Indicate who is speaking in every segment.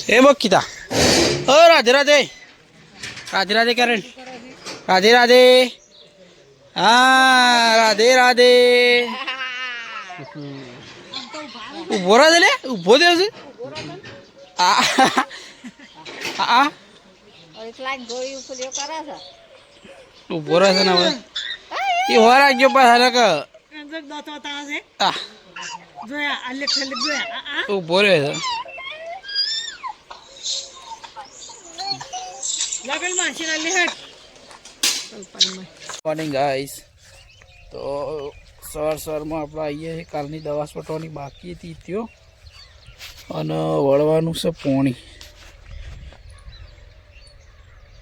Speaker 1: એ બકીતા ઓ રાધે રાધે રાધે રાધે કરણ રાધે રાધે હા રાધે રાધે ઉભો રહે લે ઉભો દેવ છે ઉભો રહે છે ને હવે એ હો રાખ્યો પાછા કે ઉભો રહે છે મોર્નિંગ ગાઈસ તો સવારમાં આપણે આવીએ છીએ કાલની દવા છોટવાની બાકી હતી ત્યો અને વળવાનું છે પોણી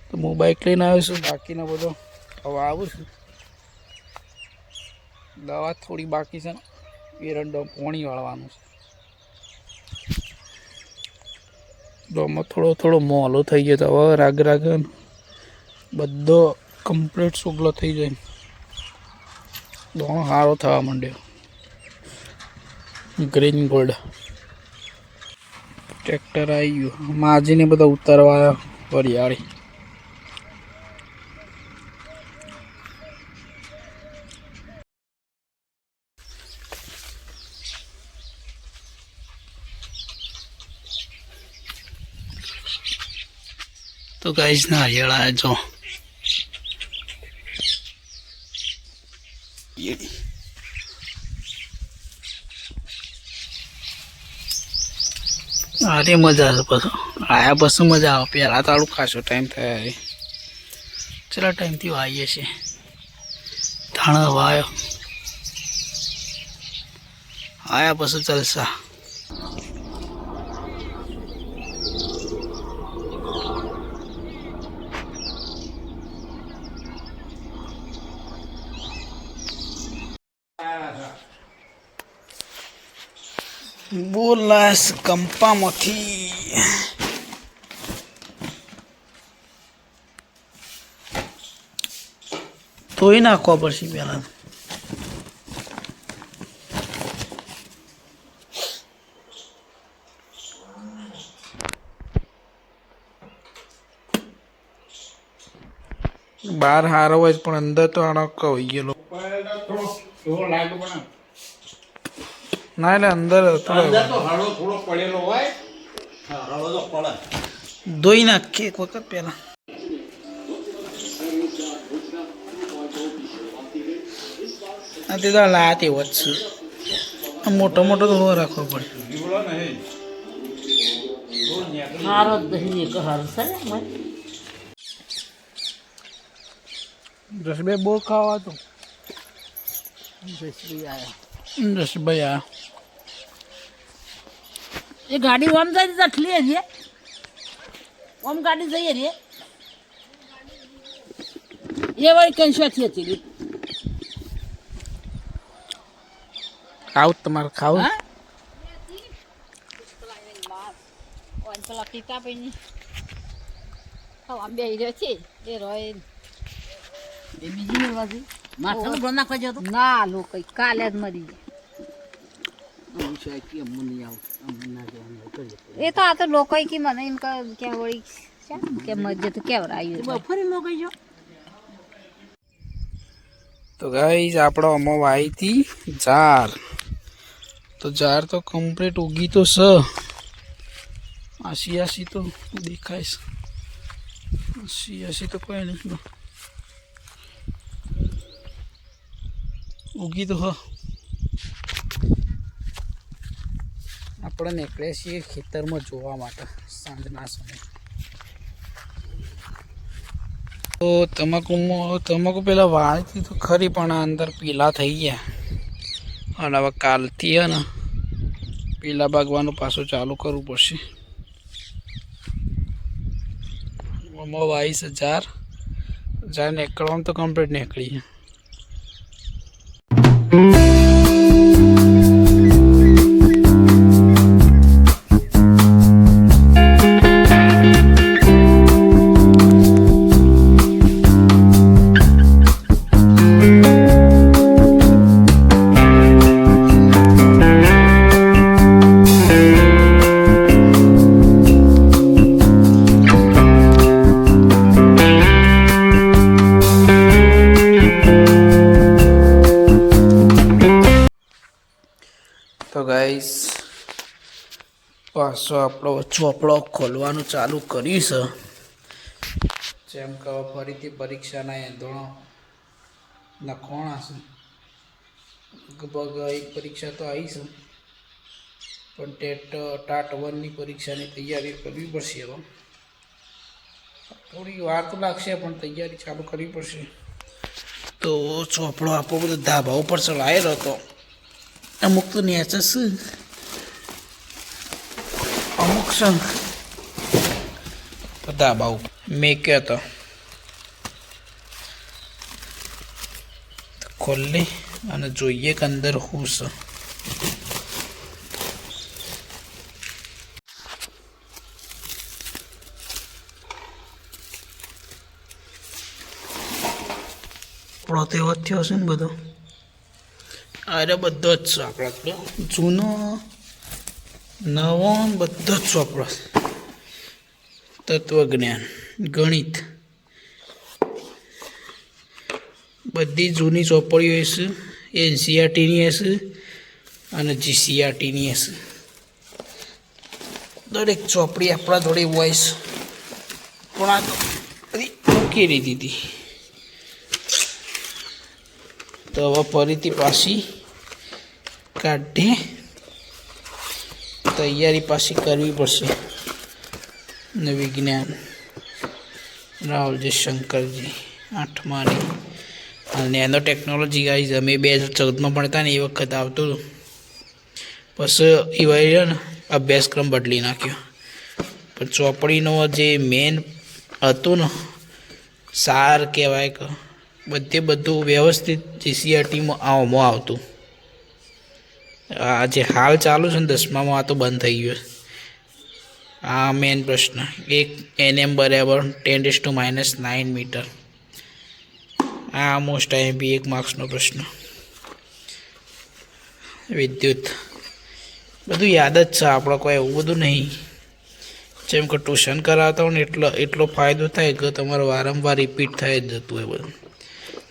Speaker 1: તો હું બાઇક લઈને આવ્યો છું બાકીનો બધો હવે આવું છું દવા થોડી બાકી છે ને એરંડો પોણી વાળવાનું છે ડોમાં થોડો મોલો થઈ ગયો તો હવે રાગ બધો કમ્પ્લીટ સુગલો થઈ જાય દોણો સારો થવા માંડ્યો ગ્રીન ગોલ્ડ ટ્રેક્ટર આવી ગયું માજીને બધા ઉતારવા વરિયાળી તો ગાઈસ ના હરિયાળા જો અરે મજા આવે પછી આયા પછી મજા આવે પહેલાં તાળું ખાસો ટાઈમ થયા ચલા ટાઈમથી આવીએ છીએ ધાણા વાયો આયા પછી ચાલશા બોલાસ કંપામાંથી ધોઈ નાખવા પડશે પહેલા બહાર હારો હોય પણ અંદર તો આનો કહી ગયેલો ના એટલે અંદર થોડો પડેલો હોય ધોઈ નાખીએ એક વખત પહેલા તે તો લાયા તેવો જ છે મોટો તો રાખવો પડે રસભાઈ બહુ ખાવા તો રસભાઈ આ
Speaker 2: એ ગાડી ઓમ જાય તટલી છે ઓમ ગાડી જઈએ રે એ વળી કંશોથી હતી
Speaker 1: ખાવ તમારે ખાવું
Speaker 2: પેલા પિતા પૈની આમ બે રહ્યો છે એ રોય એ બીજી ને વાજી માથા નો નાખવા જતો ના લોકો કાલે જ મરી એ તો આ તો લોકો કી મને એમ કે વળી કે મજે તો કેવરાયું બફરી નો ગઈ જો
Speaker 1: તો ગાઈસ આપણો અમો વાઈ હતી જાર તો જાર તો કમ્પ્લીટ ઉગી તો સ આસી તો દેખાય છે આસી તો કોઈ નહીં ઉગી તો હ આપણે નીકળે છીએ ખેતરમાં જોવા માટે સાંજના સમય તો તમાકુ પેલા વાળીથી તો ખરી પણ અંદર પીલા થઈ ગયા અને હવે કાલથી હે ને પીલા ભાગવાનું પાછું ચાલુ કરવું પડશે એમાં 22,000 નીકળવામાં તો કમ્પ્લીટ નીકળી ગાઈસ, પાછો આપણો ચોપડો ખોલવાનું ચાલુ કર્યું છે. જેમ કે ફરીથી પરીક્ષાના એંધોણો લખવાના છે. લગભગ એક પરીક્ષા તો આવી છે, પણ ટાટ 1ની પરીક્ષાની તૈયારી કરવી પડશે. હવે થોડી વાર તો લાગશે, પણ તૈયારી ચાલુ કરવી પડશે. તો ચોપડો આપણો બધો ધાબા ઉપર ચડાયેલો હતો. અમુક તો નેચે છે, અમુક છે ધાબા ઉપર મેક્યો હતો. ખોલી અને જોઈએ કે અંદર શું છે. આપણો તો એવો જ થયો છે ને બધો. અરે બધો જ છે આપણો, જૂનો નવો બધો જ ચોપડો. તત્વજ્ઞાન, ગણિત, બધી જૂની ચોપડીઓ હશે. NCERTની હશે અને GCERTની હશે. દરેક ચોપડી આપણા જોડે હોય છે, પણ આ તો બધી મૂકી દીધી. તો હવે ફરીથી પાછી કાઢી તૈયારી પાછી કરવી પડશે. ને વિજ્ઞાન રાહુલજી શંકરજી 8માની અને નેનો ટેકનોલોજી ગાઈઝ અમે 2014માં ભણતા ને એ વખત આવતું હતું. પછી એ ને અભ્યાસક્રમ બદલી નાખ્યો. પણ ચોપડીનો જે મેન હતું ને સાર કહેવાય કે બધું વ્યવસ્થિત GCERTમાં આવતું. આ જે હાલ ચાલુ છે ને 10મામાં, આ તો બંધ થઈ ગયું. આ મેન પ્રશ્ન, એક NM બરાબર 10⁻⁹ મીટર. આ મોસ્ટ IMP 1 માર્ક્સનો પ્રશ્ન. વિદ્યુત બધું યાદ જ છે આપણે, કોઈ એવું બધું નહીં. જેમ કે ટ્યુશન કરાવતા હોય ને એટલો ફાયદો થાય કે તમારે વારંવાર રિપીટ થાય જ જતું હોય બધું.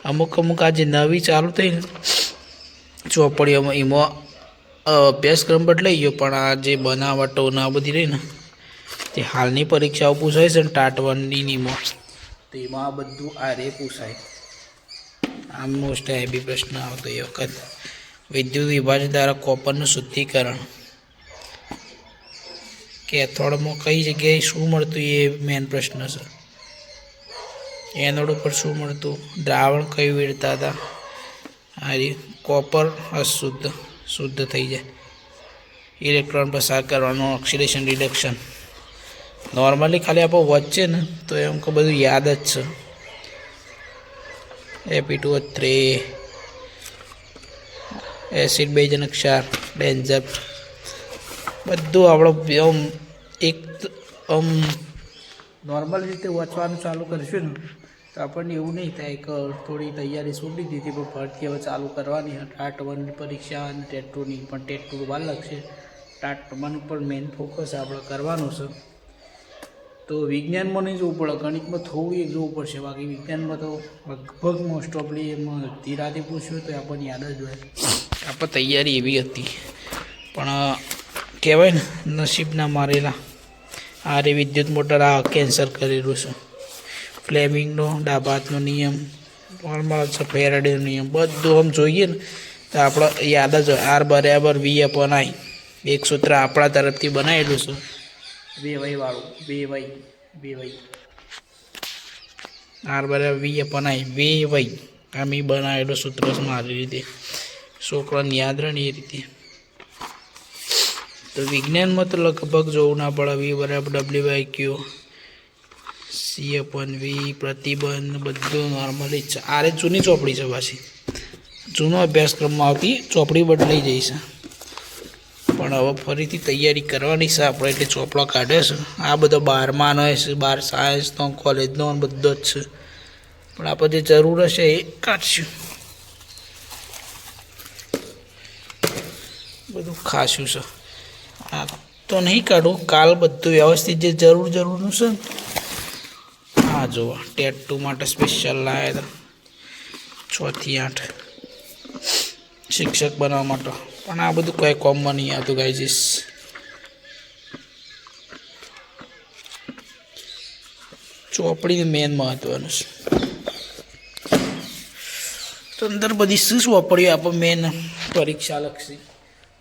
Speaker 1: અમુક આ જે નવી ચાલુ થઈ ને ચોપડીઓમાં, એમાં અભ્યાસક્રમ બદલાઈ ગયો, પણ આ જે બનાવટો ને આ બધી રહી ને તે હાલની પરીક્ષાઓ પૂછાય છે ને ટાટ 1નીમાં, તો એમાં આ બધું આ રે પૂછાય. આમ મોસ્ટ IMP પ્રશ્ન આવતો એ વખત. વિદ્યુત વિભાજન દ્વારા કોપરનું શુદ્ધિકરણ, કેથોડમાં કઈ જગ્યાએ શું મળતું એ મેન પ્રશ્ન છે. એનોડ ઉપર શું મળતું, દ્રાવણ કયું વેડતા હતા. આ કોપર શુદ્ધ થઈ જાય. ઇલેક્ટ્રોન પસાર કરવાનું, ઓક્સિડેશન રિડક્શન. નોર્મલી ખાલી આપણે વચ્ચે ને તો એમ કે બધું યાદ જ છે. Fe2O3, એસિડ બેઝજનક ક્ષાર, ડેન્ઝર, બધું આપણે નોર્મલ રીતે વાંચવાનું ચાલુ કરીશું ને તો આપણને એવું નહીં થાય કે થોડી તૈયારી છોડી દીધી, પણ ફરીથી હવે ચાલુ કરવાની. ટાટ 1ની પરીક્ષા અને ટેટ 2ની, પણ ટેટ 2 વાર લાગશે. ટાટ 1 ઉપર મેઇન ફોકસ આપણે કરવાનું છે. તો વિજ્ઞાનમાં નહીં જોવું પડે, ગણિતમાં થોડું એક જોવું પડશે. બાકી વિજ્ઞાનમાં તો લગભગ મોસ્ટ ઓફલી એમાં ધીરાથી પૂછ્યું તો આપણને યાદ જ હોય. આપણે તૈયારી એવી હતી, પણ કહેવાય ને નસીબના મારેલા. આ રે વિદ્યુત મોટર, આ કેન્સર કરેલું છે. ફ્લેમિંગનો ડાબા હાથનો નિયમ, નોર્મલ છે. ફેરાડેનો નિયમ, બધું આમ જોઈએ ને તો આપણે યાદ જ હોય. R = V/I. એક સૂત્ર આપણા તરફથી બનાવેલું છે, બે વયવાળું, બે વય. R = V/I, બે વય. આમ એ બનાવેલું સૂત્ર છે મારી રીતે. છોકરાને યાદ રહે ને એ રીતે. તો વિજ્ઞાનમાં તો લગભગ જોવું ના પડે. V = W/Q, C/V, પ્રતિબંધ, બધું નોર્મલી જ છે. આ રે જૂની ચોપડી છે, પાછી જૂનો અભ્યાસક્રમમાં આવતી ચોપડી બદલાઈ જઈ છે. પણ હવે ફરીથી તૈયારી કરવાની છે આપણે, એટલે ચોપડો કાઢે છે. આ બધો 12માનો હશે, 12 સાયન્સનો, કોલેજનો બધો જ છે. પણ આપણે જે જરૂર હશે એ કાઢશું. બધું ખાસું છે. આ તો નહીં કાઢું, કાલ બધું વ્યવસ્થિત જે જરૂરનું છે ને. હા જુઓ, ટેટ 2 માટે સ્પેશિયલ લાવ્યા હતા 6 થી 8 શિક્ષક બનવા માટે. પણ આ બધું કંઈ કોમમાં નહીં આવતું ગાઈજીસ. ચોપડી મેન મહત્વનું છે. તો અંદર બધી શું ચોપડીઓ આપણે મેન પરીક્ષા લક્ષી,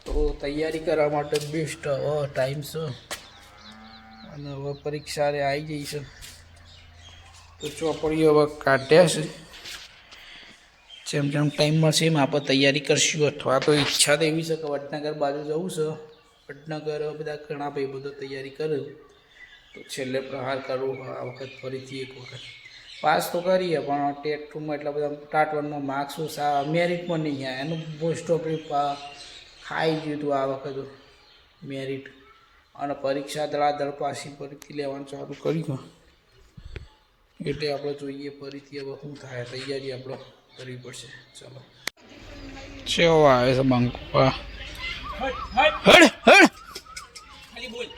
Speaker 1: તો તૈયારી કરવા માટે બેસ્ટ હવે ટાઈમ છે. અને હવે પરીક્ષા આવી જઈ છે, તો ચોપડીઓ હવે કાઢ્યા છે. જેમ જેમ ટાઈમ મળશે એમ આપણે તૈયારી કરશું. અથવા તો ઈચ્છા તો એવી છે કે વડનગર બાજુ જવું છે. વડનગર બધા ઘણા ભાઈ બધો તૈયારી કરે, તો છેલ્લે પ્રહાર કરવું આ વખત ફરીથી એક વખત પાસ તો કરીએ. પણ ટેટ ટુમાં એટલા બધા ટાટ વનમાં માર્ક્સ મેરિટમાં નહીં આવે. એનું મોસ્ટ ઓફ ખાઈ ગયું હતું આ વખત મેરિટ. અને પરીક્ષા દળાદળ પાછી ફરીથી લેવાનું ચાલુ કર્યું. એટલે આપણે જોઈએ ફરીથી હવે શું થાય. તૈયારી આપણે કરવી પડશે. ચાલો ચેવો આવે છે બંકુપા. હડ હડ ખાલી બોલ.